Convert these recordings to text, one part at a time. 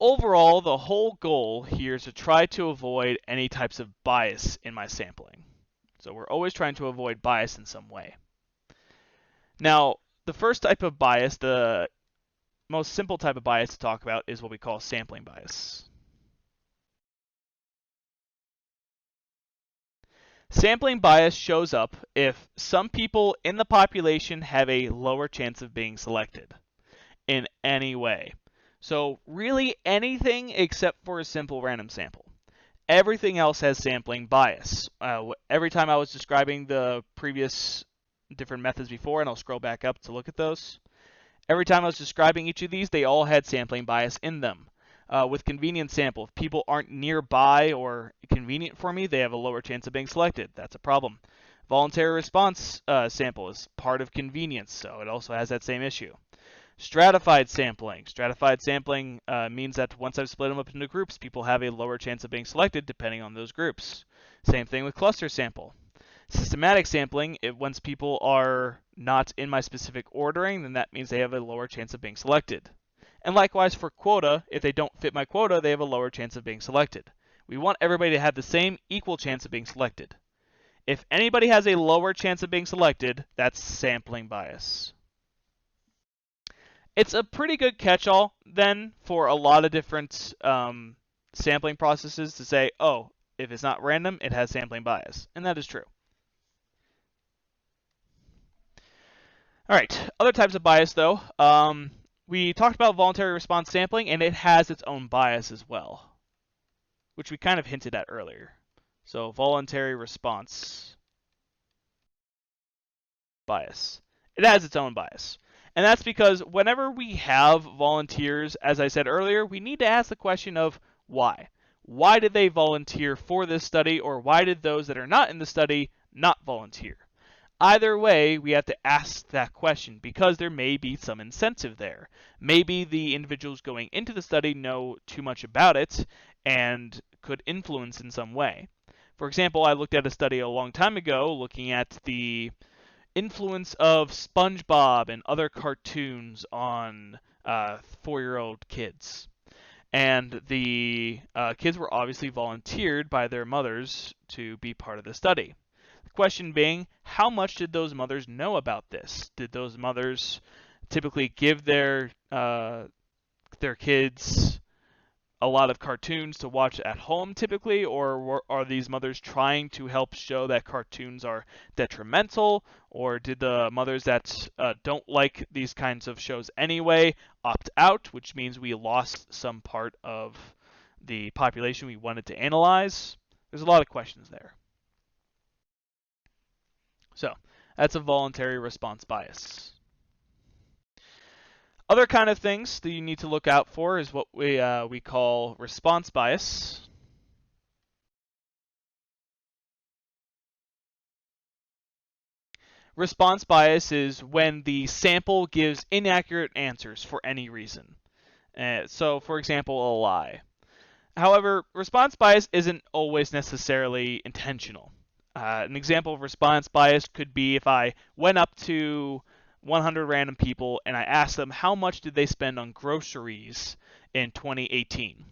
overall, the whole goal here is to try to avoid any types of bias in my sampling. So we're always trying to avoid bias in some way. Now, the first type of bias, the most simple type of bias to talk about, is what we call sampling bias. Sampling bias shows up if some people in the population have a lower chance of being selected in any way. So really anything except for a simple random sample. Everything else has sampling bias. Every time I was describing the previous different methods before, and I'll scroll back up to look at those, every time I was describing each of these, they all had sampling bias in them. With convenience sample, if people aren't nearby or convenient for me, they have a lower chance of being selected. That's a problem. Voluntary response sample is part of convenience, so it also has that same issue. Stratified sampling. Stratified sampling means that once I've split them up into groups, people have a lower chance of being selected depending on those groups. Same thing with cluster sample. Systematic sampling, once people are not in my specific ordering, then that means they have a lower chance of being selected. And likewise for quota, if they don't fit my quota, they have a lower chance of being selected. We want everybody to have the same equal chance of being selected. If anybody has a lower chance of being selected, that's sampling bias. It's a pretty good catch-all then for a lot of different sampling processes to say, oh, if it's not random, it has sampling bias. And that is true. All right, other types of bias though. We talked about voluntary response sampling, and it has its own bias as well, which we kind of hinted at earlier. So voluntary response bias. It has its own bias. And that's because whenever we have volunteers, as I said earlier, we need to ask the question of why. Why did they volunteer for this study, or why did those that are not in the study not volunteer? Either way, we have to ask that question because there may be some incentive there. Maybe the individuals going into the study know too much about it and could influence in some way. For example, I looked at a study a long time ago looking at the influence of SpongeBob and other cartoons on 4-year-old kids. And the kids were obviously volunteered by their mothers to be part of the study. The question being, how much did those mothers know about this? Did those mothers typically give their kids a lot of cartoons to watch at home typically, or are these mothers trying to help show that cartoons are detrimental, or did the mothers that don't like these kinds of shows anyway opt out, which means we lost some part of the population we wanted to analyze? There's a lot of questions there. So that's a voluntary response bias. Other kind of things that you need to look out for is what we call response bias. Response bias is when the sample gives inaccurate answers for any reason. So, for example, a lie. However, response bias isn't always necessarily intentional. An example of response bias could be if I went up to 100 random people and I asked them how much did they spend on groceries in 2018.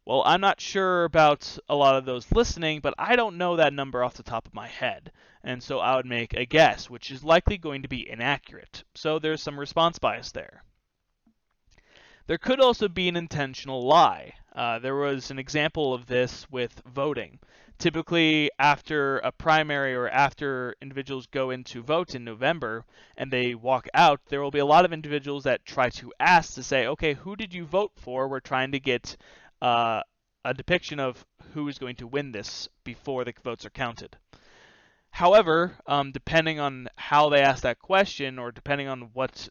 Well, I'm not sure about a lot of those listening, but I don't know that number off the top of my head. And so I would make a guess, which is likely going to be inaccurate. So there's some response bias there. There could also be an intentional lie. There was an example of this with voting. Typically, after a primary or after individuals go in to vote in November and they walk out, there will be a lot of individuals that try to ask to say, okay, who did you vote for? We're trying to get a depiction of who is going to win this before the votes are counted. However, depending on how they ask that question, or depending on what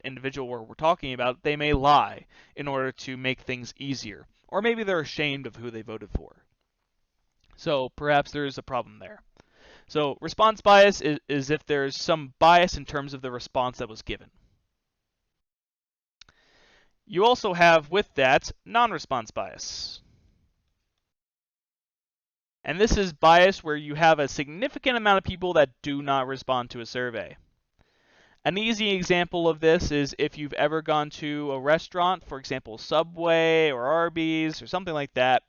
individual we're talking about, they may lie in order to make things easier, or maybe they're ashamed of who they voted for. So perhaps there is a problem there. So response bias is if there's some bias in terms of the response that was given. You also have with that non-response bias. And this is bias where you have a significant amount of people that do not respond to a survey. An easy example of this is if you've ever gone to a restaurant, for example, Subway or Arby's or something like that,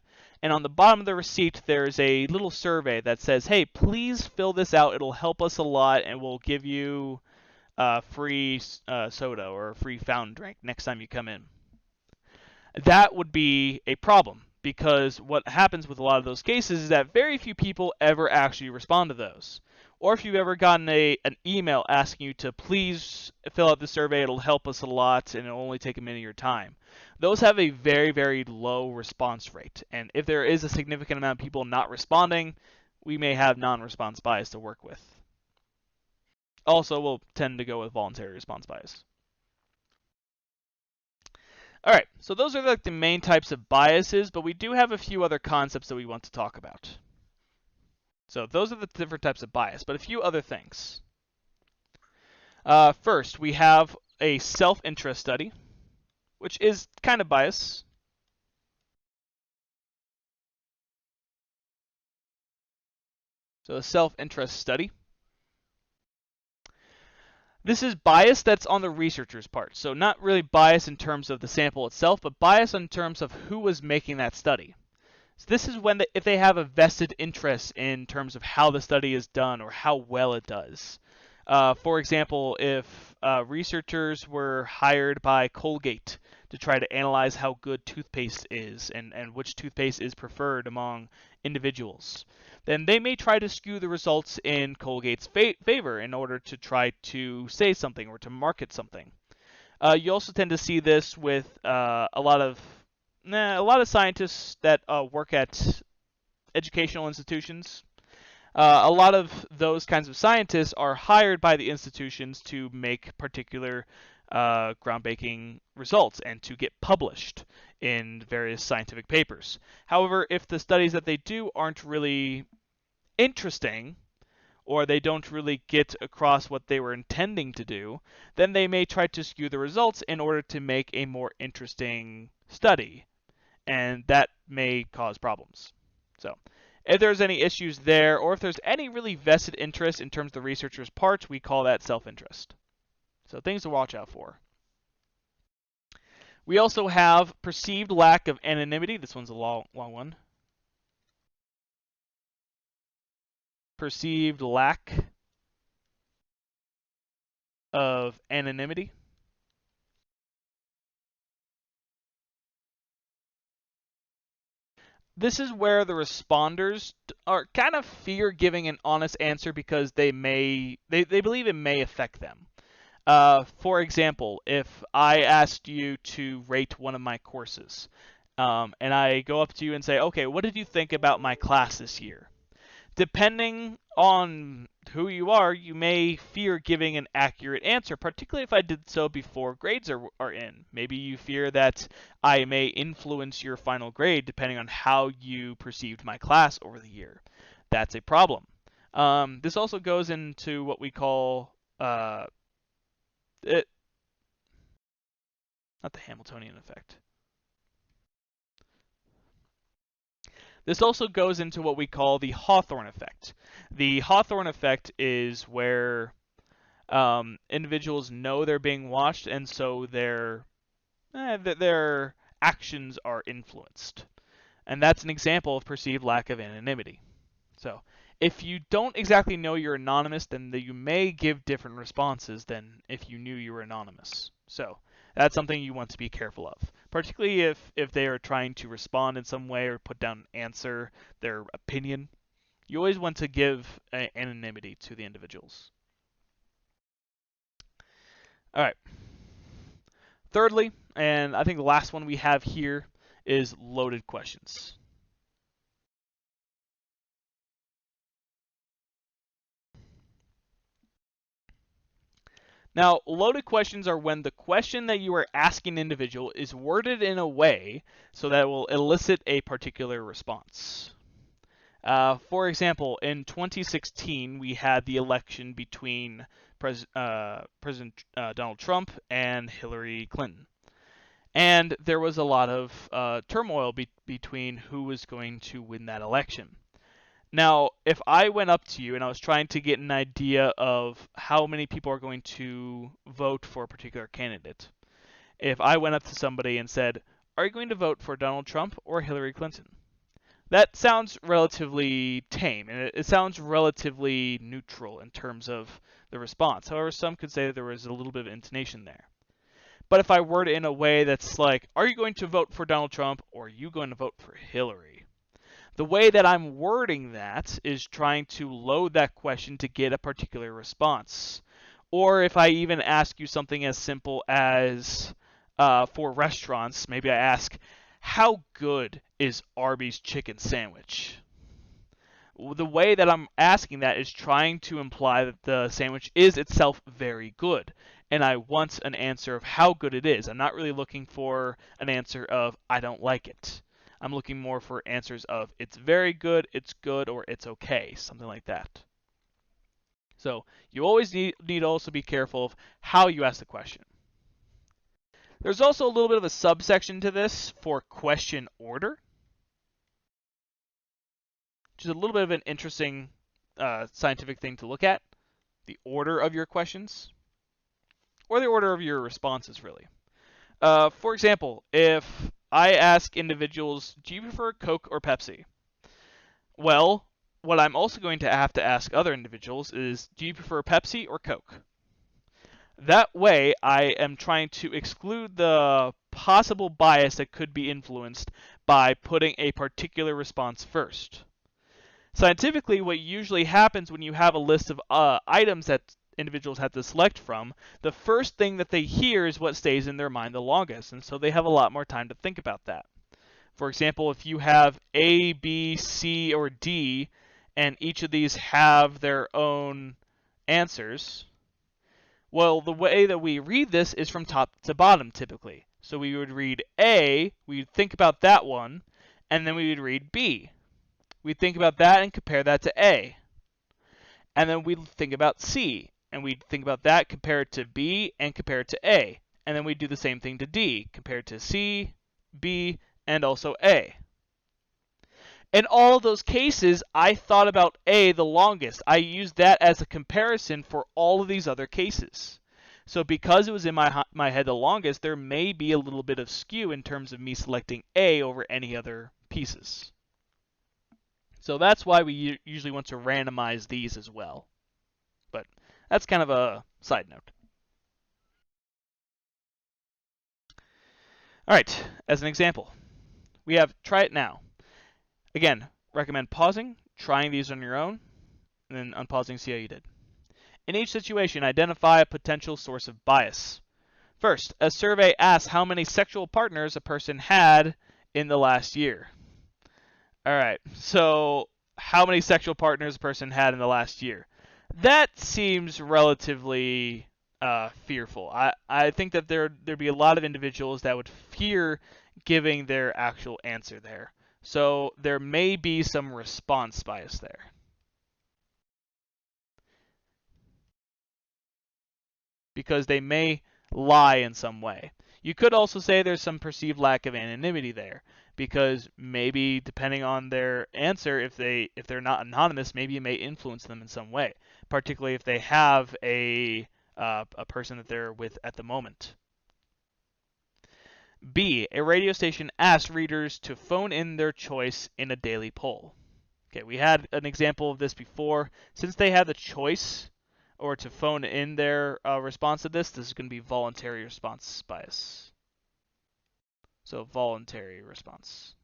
and on the bottom of the receipt there's a little survey that says, hey, please fill this out. It'll help us a lot, and we'll give you free soda or a free fountain drink next time you come in. That would be a problem, because what happens with a lot of those cases is that very few people ever actually respond to those. Or if you've ever gotten an email asking you to please fill out the survey, it'll help us a lot and it'll only take a minute of your time. Those have a very, very low response rate. And if there is a significant amount of people not responding, we may have non-response bias to work with. Also, we'll tend to go with voluntary response bias. All right, so those are like the main types of biases, but we do have a few other concepts that we want to talk about. So those are the different types of bias, but a few other things. First, we have a self-interest study, which is kind of bias. So a self-interest study. This is bias that's on the researcher's part. So not really bias in terms of the sample itself, but bias in terms of who was making that study. So this is when if they have a vested interest in terms of how the study is done or how well it does. For example, if researchers were hired by Colgate to try to analyze how good toothpaste is and which toothpaste is preferred among individuals, then they may try to skew the results in Colgate's favor in order to try to say something or to market something. You also tend to see this with a lot of scientists that work at educational institutions. A lot of those kinds of scientists are hired by the institutions to make particular groundbreaking results and to get published in various scientific papers. However, if the studies that they do aren't really interesting, or they don't really get across what they were intending to do, then they may try to skew the results in order to make a more interesting study, and that may cause problems. So if there's any issues there, or if there's any really vested interest in terms of the researcher's part, we call that self-interest. So things to watch out for. We also have perceived lack of anonymity. This one's a long one. Perceived lack of anonymity. This is where the responders are kind of fear giving an honest answer because they believe it may affect them. For example, if I asked you to rate one of my courses, and I go up to you and say, okay, what did you think about my class this year? Depending on who you are, you may fear giving an accurate answer, particularly if I did so before grades are in. Maybe you fear that I may influence your final grade depending on how you perceived my class over the year. That's a problem. This also goes into what we call not the Hamiltonian effect. This also goes into what we call the Hawthorne effect. The Hawthorne effect is where individuals know they're being watched, and so their actions are influenced. And that's an example of perceived lack of anonymity. So if you don't exactly know you're anonymous, then you may give different responses than if you knew you were anonymous. So that's something you want to be careful of, particularly if they are trying to respond in some way or put down an answer, their opinion. You always want to give anonymity to the individuals. All right. Thirdly, and I think the last one we have here is loaded questions. Now, loaded questions are when the question that you are asking an individual is worded in a way so that it will elicit a particular response. For example, in 2016, we had the election between President Donald Trump and Hillary Clinton. And there was a lot of turmoil between who was going to win that election. Now, if I went up to you and I was trying to get an idea of how many people are going to vote for a particular candidate, if I went up to somebody and said, "Are you going to vote for Donald Trump or Hillary Clinton?" That sounds relatively tame, and it sounds relatively neutral in terms of the response. However, some could say that there was a little bit of intonation there. But if I word it in a way that's like, "Are you going to vote for Donald Trump or are you going to vote for Hillary?" The way that I'm wording that is trying to load that question to get a particular response. Or if I even ask you something as simple as, for restaurants, maybe I ask, "How good is Arby's chicken sandwich?" The way that I'm asking that is trying to imply that the sandwich is itself very good. And I want an answer of how good it is. I'm not really looking for an answer of I don't like it. I'm looking more for answers of it's very good, it's good, or it's okay, something like that. So you always need to also be careful of how you ask the question. There's also a little bit of a subsection to this for question order, which is a little bit of an interesting scientific thing to look at. The order of your questions, or the order of your responses, really. For example, if I ask individuals, "Do you prefer Coke or Pepsi?" Well, what I'm also going to have to ask other individuals is, "Do you prefer Pepsi or Coke?" That way, I am trying to exclude the possible bias that could be influenced by putting a particular response first. Scientifically, what usually happens when you have a list of items that individuals have to select from, the first thing that they hear is what stays in their mind the longest, and so they have a lot more time to think about that. For example, if you have A, B, C, or D, and each of these have their own answers, well, the way that we read this is from top to bottom typically. So we would read A, we'd think about that one, and then we would read B. We'd think about that and compare that to A. And then we'd think about C, and we'd think about that, compare it to B, and compare it to A. And then we'd do the same thing to D, compare it to C, B, and also A. In all of those cases, I thought about A the longest. I used that as a comparison for all of these other cases. So because it was in my head the longest, there may be a little bit of skew in terms of me selecting A over any other pieces. So that's why we usually want to randomize these as well. But that's kind of a side note. All right, as an example, we have try it now. Again, recommend pausing, trying these on your own, and then unpausing, see how you did. In each situation, identify a potential source of bias. First, a survey asks how many sexual partners a person had in the last year. All right, so how many sexual partners a person had in the last year? That seems relatively fearful. I think that there'd be a lot of individuals that would fear giving their actual answer there. So there may be some response bias there. Because they may lie in some way. You could also say there's some perceived lack of anonymity there, because maybe depending on their answer, if they're not anonymous, maybe it may influence them in some way, particularly if they have a person that they're with at the moment. B, a radio station asks readers to phone in their choice in a daily poll. Okay, we had an example of this before. Since they have the choice or to phone in their response to this is going to be voluntary response bias. So voluntary response.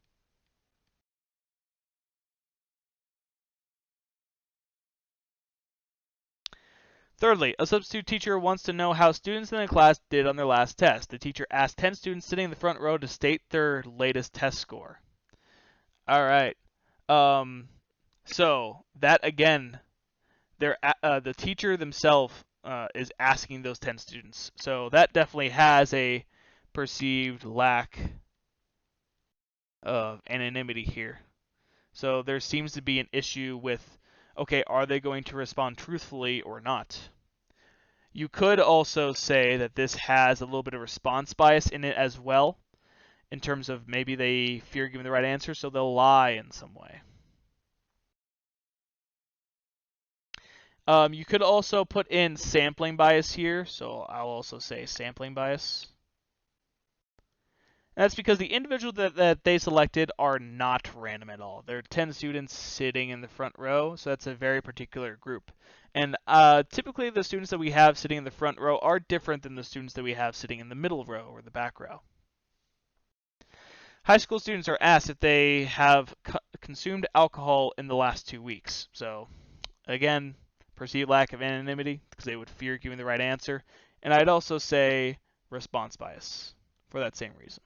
Thirdly, a substitute teacher wants to know how students in the class did on their last test. The teacher asked 10 students sitting in the front row to state their latest test score. All right. So that again, the teacher themselves is asking those 10 students. So that definitely has a perceived lack of anonymity here. So there seems to be an issue with, okay, are they going to respond truthfully or not? You could also say that this has a little bit of response bias in it as well, in terms of maybe they fear giving the right answer, so they'll lie in some way. You could also put in sampling bias here, so I'll also say sampling bias. That's because the individuals that they selected are not random at all. There are 10 students sitting in the front row, so that's a very particular group. And typically the students that we have sitting in the front row are different than the students that we have sitting in the middle row or the back row. High school students are asked if they have consumed alcohol in the last 2 weeks. So again, perceived lack of anonymity because they would fear giving the right answer. And I'd also say response bias for that same reason.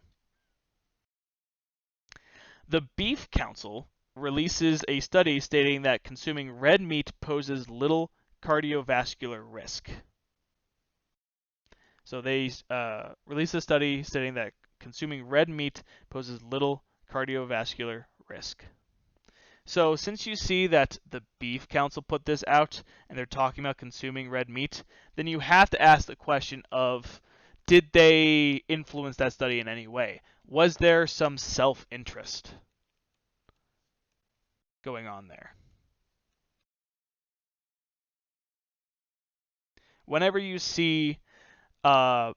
The Beef Council releases a study stating that consuming red meat poses little cardiovascular risk. So they released a study stating that consuming red meat poses little cardiovascular risk. So since you see that the Beef Council put this out and they're talking about consuming red meat, then you have to ask the question of, did they influence that study in any way? Was there some self-interest going on there? Whenever you see a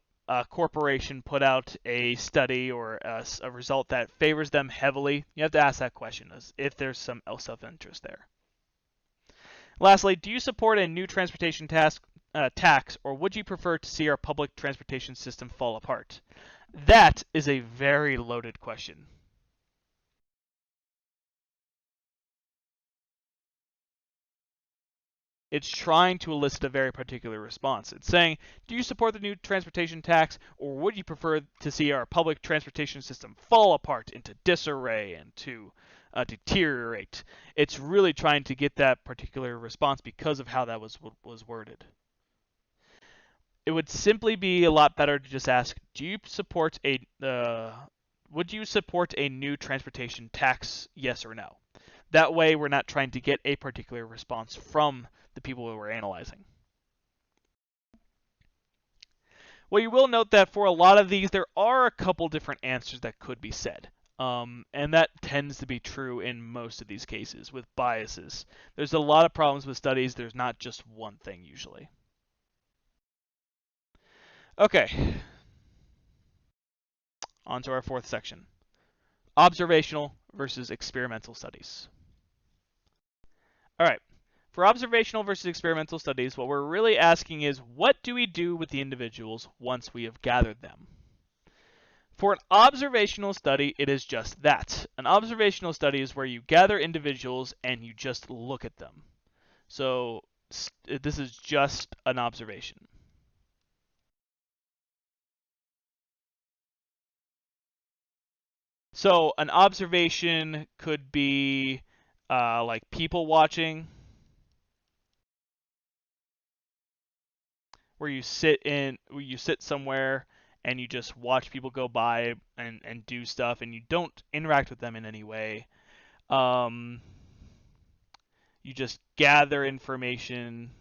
corporation put out a study or a result that favors them heavily, you have to ask that question, if there's some self-interest there. Lastly, do you support a new transportation tax, or would you prefer to see our public transportation system fall apart? That is a very loaded question. It's trying to elicit a very particular response. It's saying, do you support the new transportation tax, or would you prefer to see our public transportation system fall apart into disarray and to deteriorate? It's really trying to get that particular response because of how that was worded. It would simply be a lot better to just ask, do you support would you support a new transportation tax, yes or no? That way we're not trying to get a particular response from the people who we're analyzing. Well, you will note that for a lot of these, there are a couple different answers that could be said. And that tends to be true in most of these cases with biases. There's a lot of problems with studies. There's not just one thing usually. Okay. On to our fourth section. Observational versus experimental studies. All right. For observational versus experimental studies, what we're really asking is, what do we do with the individuals once we have gathered them? For an observational study, it is just that. An observational study is where you gather individuals and you just look at them. So this is just an observation. So an observation could be like people watching, where you sit somewhere and you just watch people go by and do stuff, and you don't interact with them in any way. You just gather information,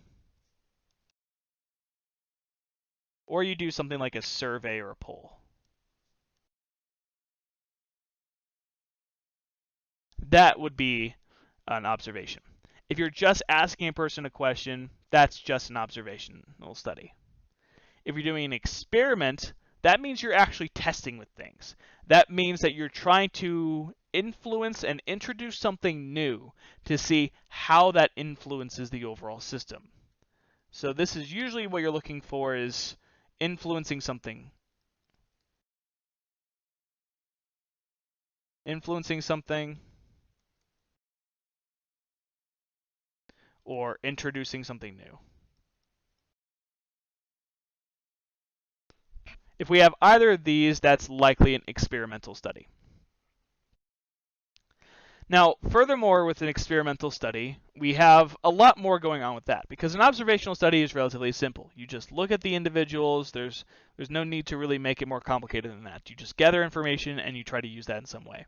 or you do something like a survey or a poll. That would be an observation. If you're just asking a person a question, that's just an observational study. If you're doing an experiment, that means you're actually testing with things. That means that you're trying to influence and introduce something new to see how that influences the overall system. So this is usually what you're looking for, is influencing something. Or introducing something new. If we have either of these, that's likely an experimental study. Now, furthermore, with an experimental study, we have a lot more going on with that, because an observational study is relatively simple. You just look at the individuals. There's no need to really make it more complicated than that. You just gather information and you try to use that in some way.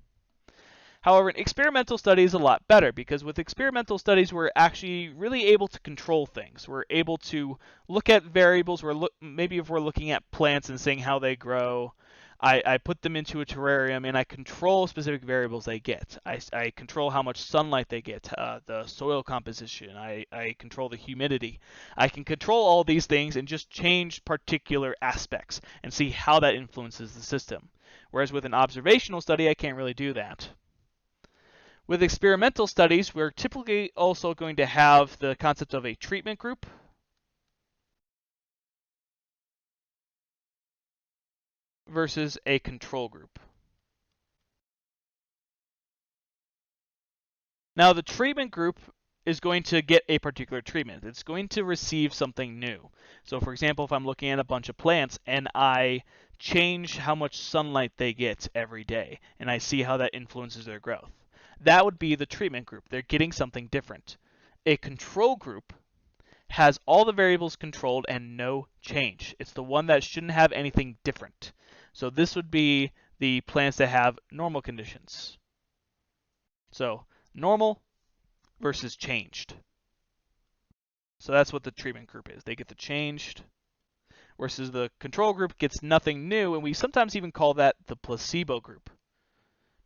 However, an experimental study is a lot better, because with experimental studies, we're actually really able to control things. We're able to look at variables. Maybe if we're looking at plants and seeing how they grow, I put them into a terrarium and I control specific variables they get. I control how much sunlight they get, the soil composition. I control the humidity. I can control all these things and just change particular aspects and see how that influences the system. Whereas with an observational study, I can't really do that. With experimental studies, we're typically also going to have the concept of a treatment group versus a control group. Now, the treatment group is going to get a particular treatment. It's going to receive something new. So, for example, if I'm looking at a bunch of plants and I change how much sunlight they get every day, and I see how that influences their growth, that would be the treatment group. They're getting something different. A control group has all the variables controlled and no change. It's the one that shouldn't have anything different. So this would be the plants that have normal conditions. So normal versus changed. So that's what the treatment group is. They get the changed versus the control group gets nothing new, and we sometimes even call that the placebo group,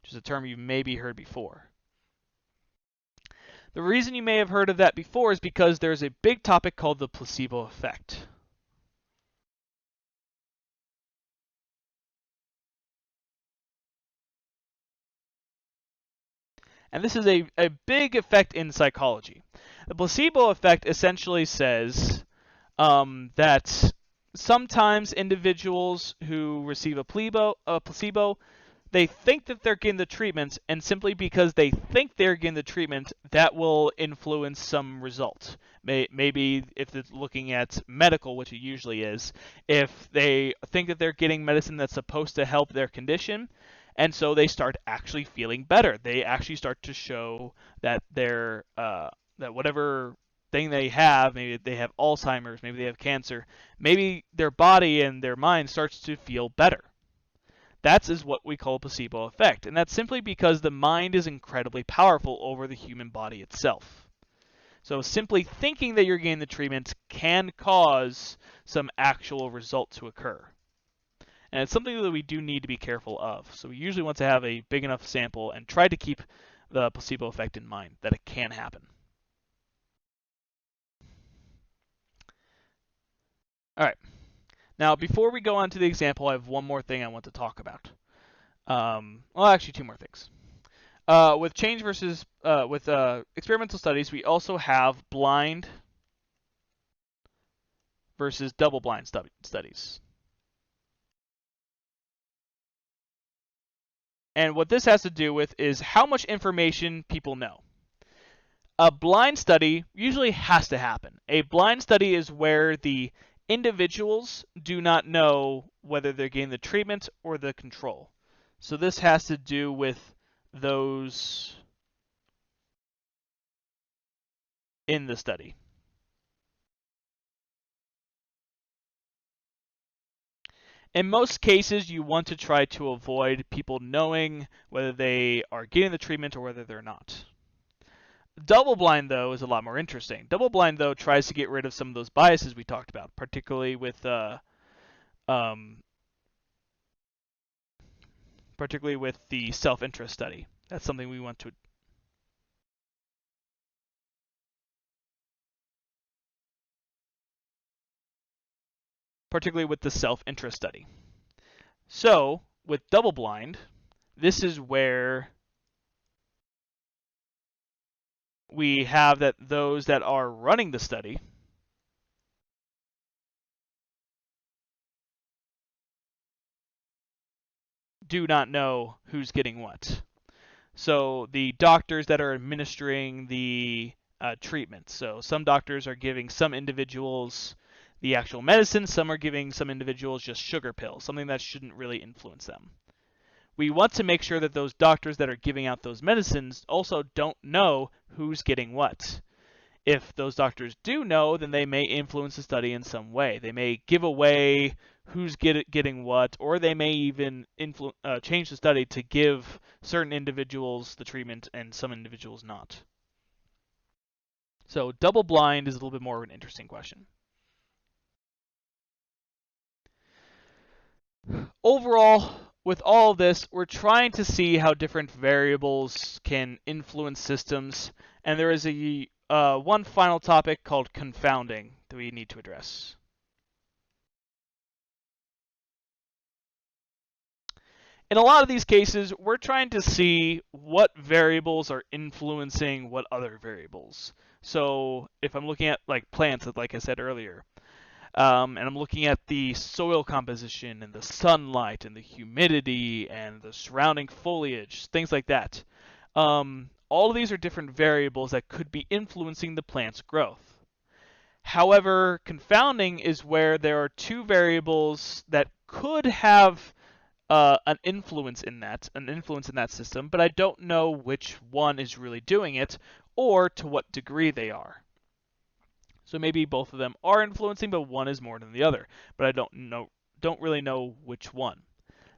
which is a term you've maybe heard before. The reason you may have heard of that before is because there's a big topic called the placebo effect. And this is a big effect in psychology. The placebo effect essentially says that sometimes individuals who receive a placebo, they think that they're getting the treatment, and simply because they think they're getting the treatment, that will influence some result. Maybe if it's looking at medical, which it usually is, if they think that they're getting medicine that's supposed to help their condition, and so they start actually feeling better. They actually start to show that that whatever thing they have, maybe they have Alzheimer's, maybe they have cancer, maybe their body and their mind starts to feel better. That is what we call a placebo effect, and that's simply because the mind is incredibly powerful over the human body itself. So simply thinking that you're getting the treatment can cause some actual result to occur. And it's something that we do need to be careful of. So we usually want to have a big enough sample and try to keep the placebo effect in mind, that it can happen. All right. Now, before we go on to the example, I have one more thing I want to talk about. Well, actually, two more things. With change versus with experimental studies, we also have blind versus double-blind studies. And what this has to do with is how much information people know. A blind study usually has to happen. A blind study is where the individuals do not know whether they're getting the treatment or the control. So this has to do with those in the study. In most cases, you want to try to avoid people knowing whether they are getting the treatment or whether they're not. Double blind, though, is a lot more interesting. Double blind, though, tries to get rid of some of those biases we talked about, particularly with the self-interest study. That's something we want to. Particularly with the self-interest study. So, with double blind, this is where we have that those that are running the study do not know who's getting what. So the doctors that are administering the treatment. So some doctors are giving some individuals the actual medicine, some are giving some individuals just sugar pills, something that shouldn't really influence them. We want to make sure that those doctors that are giving out those medicines also don't know who's getting what. If those doctors do know, then they may influence the study in some way. They may give away who's getting what, or they may even change the study to give certain individuals the treatment and some individuals not. So double blind is a little bit more of an interesting question. Overall, with all of this, we're trying to see how different variables can influence systems, and there is a one final topic called confounding that we need to address. In a lot of these cases, we're trying to see what variables are influencing what other variables. So if I'm looking at like plants, like I said earlier, and I'm looking at the soil composition and the sunlight and the humidity and the surrounding foliage, things like that. All of these are different variables that could be influencing the plant's growth. However, confounding is where there are two variables that could have an influence in that system, but I don't know which one is really doing it or to what degree they are. So maybe both of them are influencing, but one is more than the other, but I don't really know which one.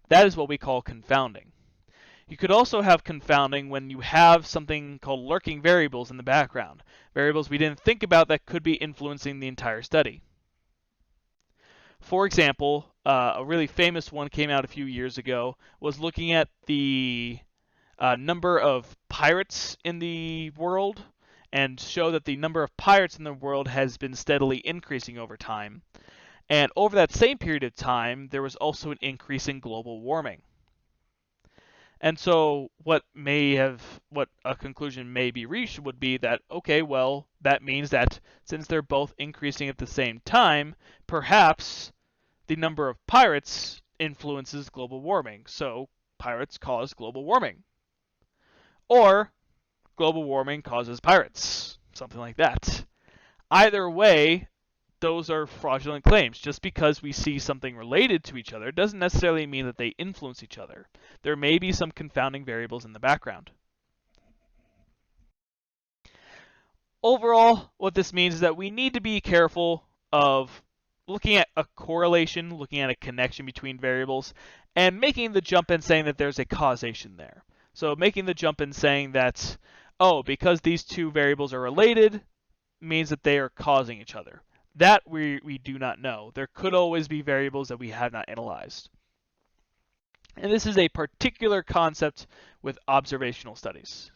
That is what we call confounding. You could also have confounding when you have something called lurking variables in the background, variables we didn't think about that could be influencing the entire study. For example, a really famous one came out a few years ago, was looking at the number of pirates in the world, and show that the number of pirates in the world has been steadily increasing over time. And over that same period of time, there was also an increase in global warming. And so what a conclusion may be reached would be that, okay, well, that means that since they're both increasing at the same time, perhaps the number of pirates influences global warming. So pirates cause global warming. Or global warming causes pirates. Something like that. Either way, those are fraudulent claims. Just because we see something related to each other doesn't necessarily mean that they influence each other. There may be some confounding variables in the background. Overall, what this means is that we need to be careful of looking at a correlation, looking at a connection between variables, and making the jump and saying that there's a causation there. So making the jump and saying that, oh, because these two variables are related, means that they are causing each other. That we do not know. There could always be variables that we have not analyzed. And this is a particular concept with observational studies.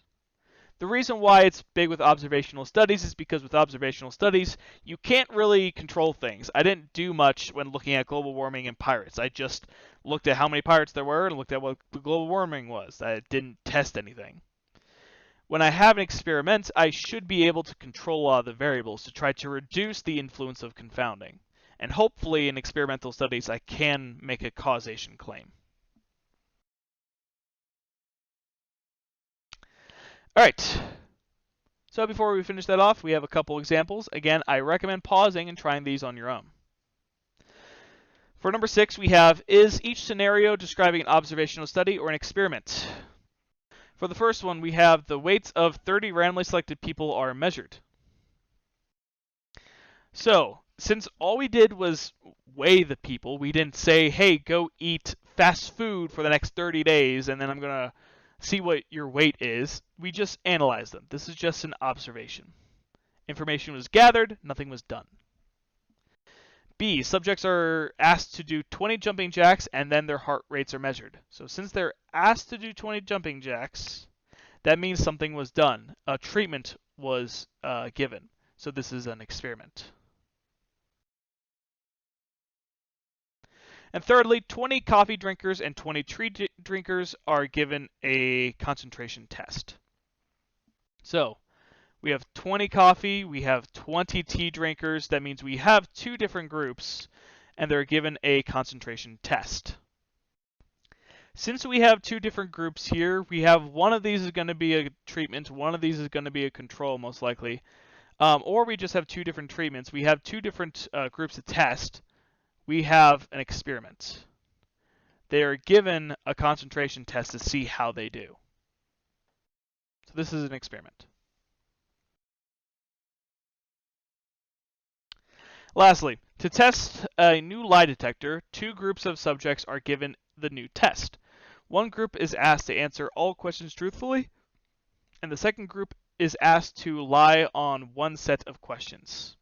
The reason why it's big with observational studies is because with observational studies, you can't really control things. I didn't do much when looking at global warming and pirates. I just looked at how many pirates there were and looked at what the global warming was. I didn't test anything. When I have an experiment, I should be able to control a lot of the variables to try to reduce the influence of confounding. And hopefully in experimental studies, I can make a causation claim. All right. So before we finish that off, we have a couple examples. Again, I recommend pausing and trying these on your own. For number 6, we have, is each scenario describing an observational study or an experiment? For the first one, we have the weights of 30 randomly selected people are measured. So, since all we did was weigh the people, we didn't say, hey, go eat fast food for the next 30 days, and then I'm going to see what your weight is. We just analyzed them. This is just an observation. Information was gathered, nothing was done. B, subjects are asked to do 20 jumping jacks and then their heart rates are measured. So since they're asked to do 20 jumping jacks, that means something was done. A treatment was given. So this is an experiment. And thirdly, 20 coffee drinkers and 20 tea drinkers are given a concentration test. So we have 20 coffee, we have 20 tea drinkers. That means we have two different groups, and they're given a concentration test. Since we have two different groups here, we have one of these is going to be a treatment, one of these is going to be a control, most likely. Or we just have two different treatments. We have two different groups to test. We have an experiment. They are given a concentration test to see how they do. So this is an experiment. Lastly, to test a new lie detector, two groups of subjects are given the new test. One group is asked to answer all questions truthfully, and the second group is asked to lie on one set of questions.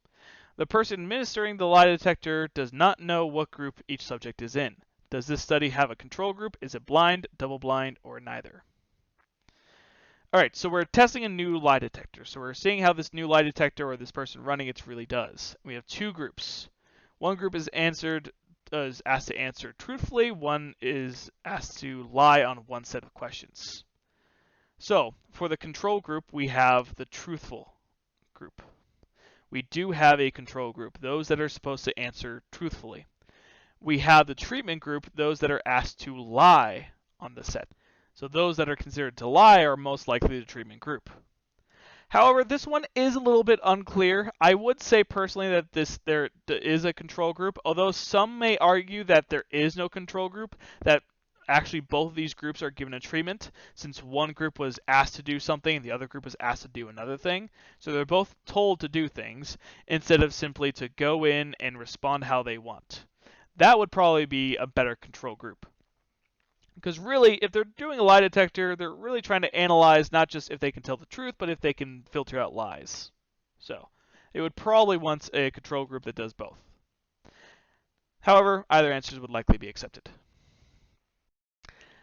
The person administering the lie detector does not know what group each subject is in. Does this study have a control group? Is it blind, double blind, or neither? All right, so we're testing a new lie detector. So we're seeing how this new lie detector or this person running it really does. We have two groups. One group is asked to answer truthfully. One is asked to lie on one set of questions. So for the control group, we have the truthful group. We do have a control group, those that are supposed to answer truthfully. We have the treatment group, those that are asked to lie on the set. So those that are considered to lie are most likely the treatment group. However, this one is a little bit unclear. I would say personally that there is a control group, although some may argue that there is no control group, that actually both of these groups are given a treatment, since one group was asked to do something and the other group was asked to do another thing. So they're both told to do things instead of simply to go in and respond how they want. That would probably be a better control group. Because really, if they're doing a lie detector, they're really trying to analyze not just if they can tell the truth, but if they can filter out lies. So it would probably want a control group that does both. However, either answers would likely be accepted.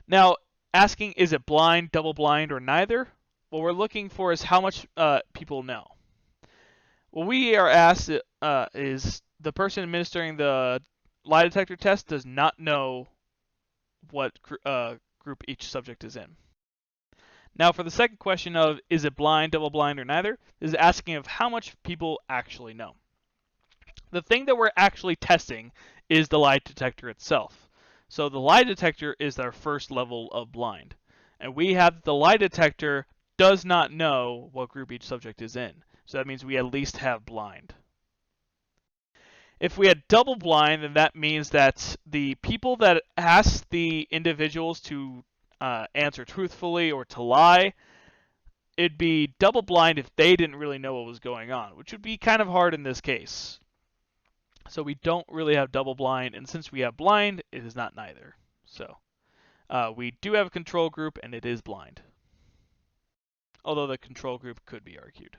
Now, asking is it blind, double blind, or neither? What we're looking for is how much people know. What we are asked is the person administering the lie detector test does not know what group each subject is in. Now for the second question of is it blind, double blind, or neither, this is asking of how much people actually know. The thing that we're actually testing is the lie detector itself. So the lie detector is our first level of blind. And we have the lie detector does not know what group each subject is in. So that means we at least have blind. If we had double blind, then that means that the people that asked the individuals to answer truthfully or to lie, it'd be double blind if they didn't really know what was going on, which would be kind of hard in this case. So we don't really have double blind, and since we have blind, it is not neither. So we do have a control group, and it is blind. Although the control group could be argued.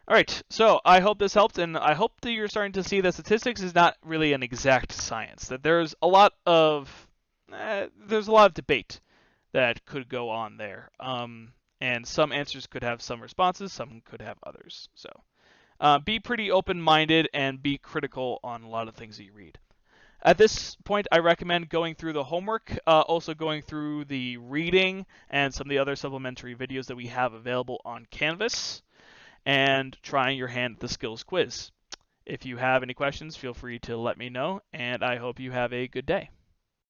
All right, so I hope this helped, and I hope that you're starting to see that statistics is not really an exact science. That there's a lot of debate that could go on there, and some answers could have some responses, some could have others. So be pretty open-minded and be critical on a lot of things that you read. At this point, I recommend going through the homework, also going through the reading and some of the other supplementary videos that we have available on Canvas, and trying your hand at the skills quiz. If you have any questions, feel free to let me know, and I hope you have a good day.